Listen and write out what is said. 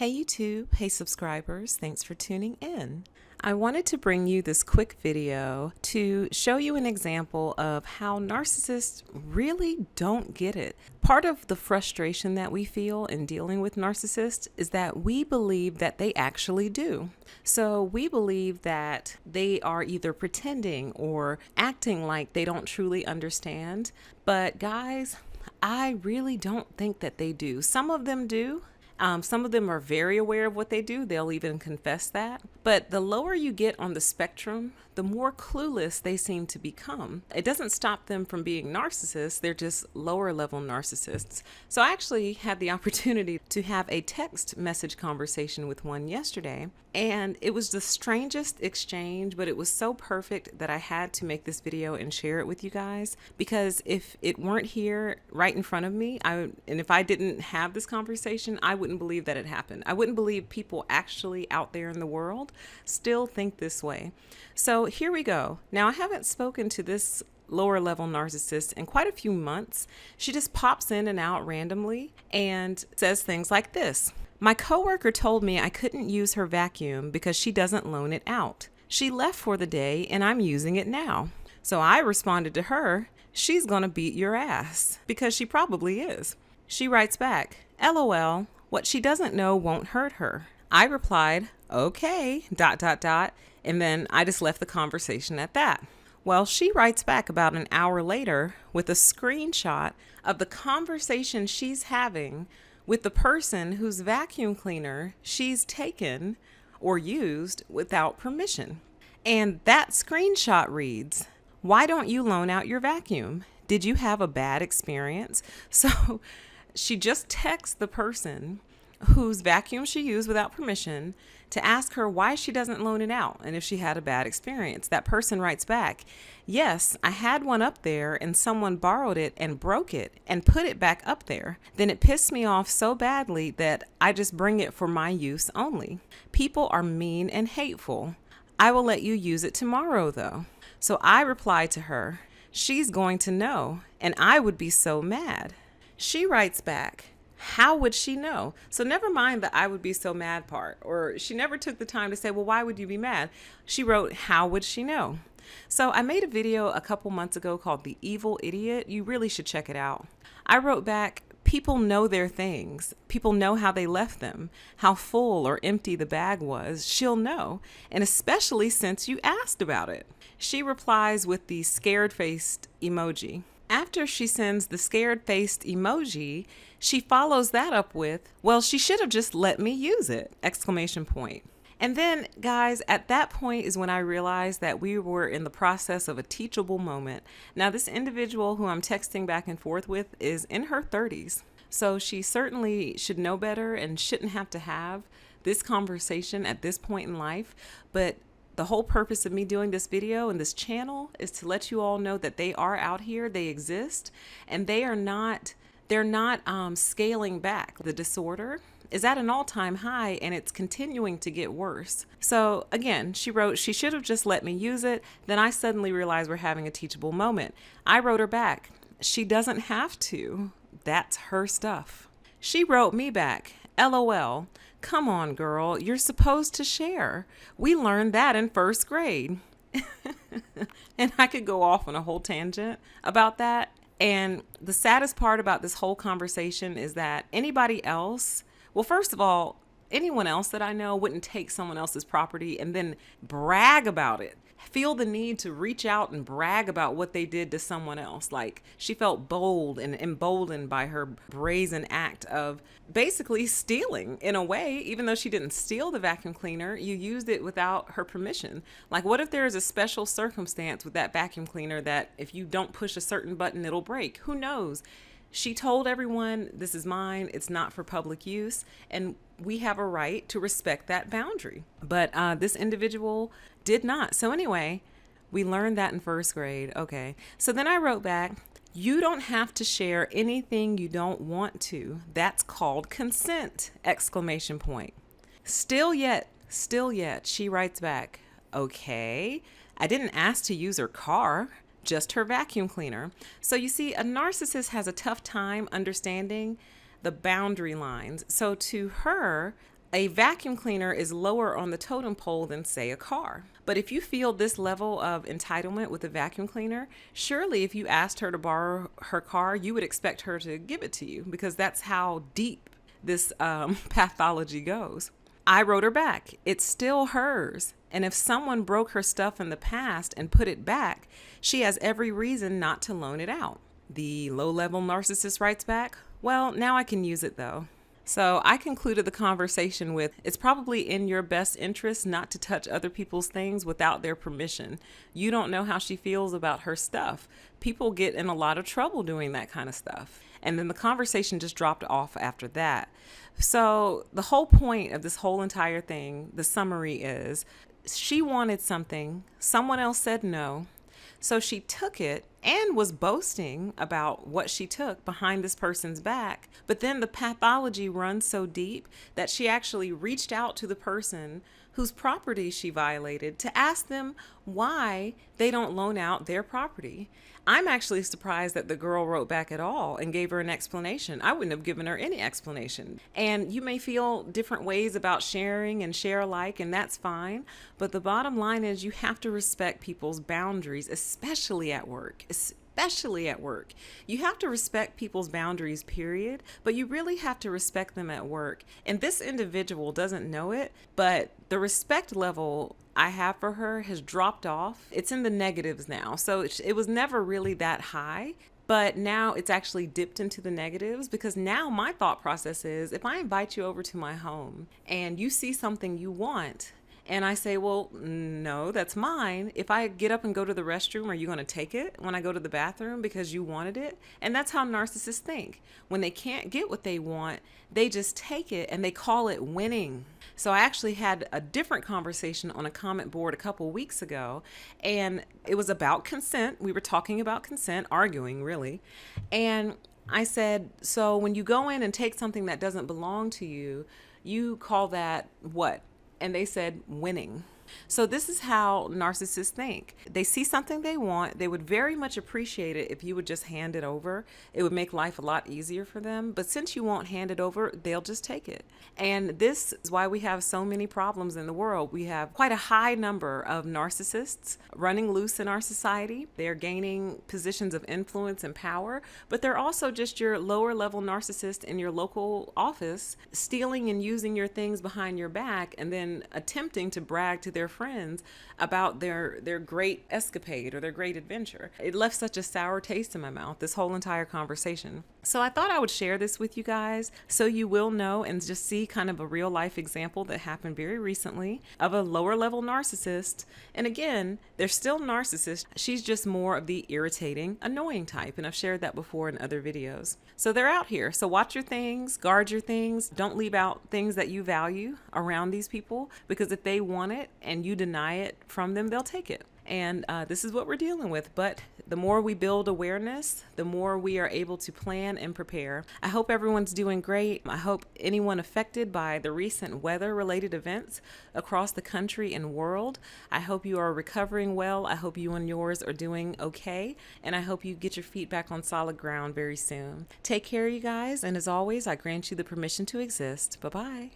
Hey YouTube, hey subscribers, thanks for tuning in. I wanted to bring you this quick video to show you an example of how narcissists really don't get it. Part of the frustration that we feel in dealing with narcissists is that we believe that they actually do. So we believe that they are either pretending or acting like they don't truly understand. But guys, I really don't think that they do. Some of them do. Some of them are very aware of what they do. They'll even confess that. But the lower you get on the spectrum, the more clueless they seem to become. It doesn't stop them from being narcissists. They're just lower level narcissists. So I actually had the opportunity to have a text message conversation with one yesterday. And it was the strangest exchange, but it was so perfect that I had to make this video and share it with you guys. Because if it weren't here right in front of me, and if I didn't have this conversation, I wouldn't believe that it happened. I wouldn't believe people actually out there in the world still think this way. So here we go. Now, I haven't spoken to this lower level narcissist in quite a few months. She just pops in and out randomly and says things like this. My coworker told me I couldn't use her vacuum because she doesn't loan it out. She left for the day and I'm using it now. So I responded to her, she's gonna beat your ass, because she probably is. She writes back, LOL, what she doesn't know won't hurt her. I replied, okay, ... and then I just left the conversation at that. Well, she writes back about an hour later with a screenshot of the conversation she's having with the person whose vacuum cleaner she's taken or used without permission. And that screenshot reads, why don't you loan out your vacuum? Did you have a bad experience? So she just texts the person whose vacuum she used without permission to ask her why she doesn't loan it out and if she had a bad experience. That person writes back, yes, I had one up there and someone borrowed it and broke it and put it back up there. Then it pissed me off so badly that I just bring it for my use only. People are mean and hateful. I will let you use it tomorrow though. So I replied to her, she's going to know and I would be so mad. She writes back, how would she know? So never mind the I would be so mad part, or she never took the time to say, well, why would you be mad? She wrote, how would she know? So I made a video a couple months ago called The Evil Idiot. You really should check it out. I wrote back, people know their things. People know how they left them, how full or empty the bag was. She'll know, and especially since you asked about it. She replies with the scared-faced emoji. After she sends the scared-faced emoji, she follows that up with, well, she should have just let me use it, ! And then, guys, at that point is when I realized that we were in the process of a teachable moment. Now, this individual who I'm texting back and forth with is in her 30s. So she certainly should know better and shouldn't have to have this conversation at this point in life. But the whole purpose of me doing this video and this channel is to let you all know that they are out here, they exist, and they're not scaling back. The disorder is at an all-time high and it's continuing to get worse. So again, she wrote, she should have just let me use it. Then I suddenly realized we're having a teachable moment. I wrote her back, she doesn't have to. That's her stuff. She wrote me back, LOL. Come on, girl, you're supposed to share. We learned that in first grade. And I could go off on a whole tangent about that. And the saddest part about this whole conversation is that anybody else, well, first of all, anyone else that I know wouldn't take someone else's property and then brag about it. Feel the need to reach out and brag about what they did to someone else. Like, she felt bold and emboldened by her brazen act of basically stealing in a way. Even though she didn't steal the vacuum cleaner, you used it without her permission. Like, what if there is a special circumstance with that vacuum cleaner that if you don't push a certain button, it'll break? Who knows? She told everyone, this is mine, it's not for public use, and we have a right to respect that boundary. But this individual did not. So anyway, we learned that in first grade. Okay. So then I wrote back, you don't have to share anything you don't want to. That's called consent! ! Still yet, she writes back, okay, I didn't ask to use her car, just her vacuum cleaner. So you see, a narcissist has a tough time understanding the boundary lines. So to her, A vacuum cleaner is lower on the totem pole than, say, a car. But if you feel this level of entitlement with a vacuum cleaner, surely if you asked her to borrow her car, you would expect her to give it to you, because that's how deep this pathology goes. I wrote her back. It's still hers. And if someone broke her stuff in the past and put it back, she has every reason not to loan it out. The low-level narcissist writes back, well, now I can use it though. So I concluded the conversation with, it's probably in your best interest not to touch other people's things without their permission. You don't know how she feels about her stuff. People get in a lot of trouble doing that kind of stuff. And then the conversation just dropped off after that. So the whole point of this whole entire thing, the summary is, she wanted something, someone else said no. So she took it and was boasting about what she took behind this person's back. But then the pathology runs so deep that she actually reached out to the person whose property she violated to ask them why they don't loan out their property. I'm actually surprised that the girl wrote back at all and gave her an explanation. I wouldn't have given her any explanation. And you may feel different ways about sharing and share alike, and that's fine. But the bottom line is you have to respect people's boundaries, especially at work. Especially at work. You have to respect people's boundaries, period, but you really have to respect them at work. And this individual doesn't know it, but the respect level I have for her has dropped off. It's in the negatives now. So it was never really that high. But now it's actually dipped into the negatives, because now my thought process is, if I invite you over to my home and you see something you want, and I say, well, no, that's mine. If I get up and go to the restroom, are you going to take it when I go to the bathroom because you wanted it? And that's how narcissists think. When they can't get what they want, they just take it and they call it winning. So I actually had a different conversation on a comment board a couple weeks ago, and it was about consent. We were talking about consent, arguing really. And I said, so when you go in and take something that doesn't belong to you, you call that what? And they said winning. So this is how narcissists think. They see something they want. They would very much appreciate it if you would just hand it over. It would make life a lot easier for them. But since you won't hand it over, they'll just take it. And this is why we have so many problems in the world. We have quite a high number of narcissists running loose in our society. They're gaining positions of influence and power, but they're also just your lower level narcissist in your local office, stealing and using your things behind your back and then attempting to brag to their friends about their great escapade or their great adventure. It left such a sour taste in my mouth, this whole entire conversation. So I thought I would share this with you guys so you will know and just see kind of a real life example that happened very recently of a lower level narcissist. And again, they're still narcissists. She's just more of the irritating, annoying type. And I've shared that before in other videos. So they're out here. So watch your things, guard your things. Don't leave out things that you value around these people, because if they want it and you deny it from them, they'll take it. And this is what we're dealing with. But the more we build awareness, the more we are able to plan and prepare. I hope everyone's doing great. I hope anyone affected by the recent weather-related events across the country and world, I hope you are recovering well. I hope you and yours are doing okay. And I hope you get your feet back on solid ground very soon. Take care, you guys. And as always, I grant you the permission to exist. Bye-bye.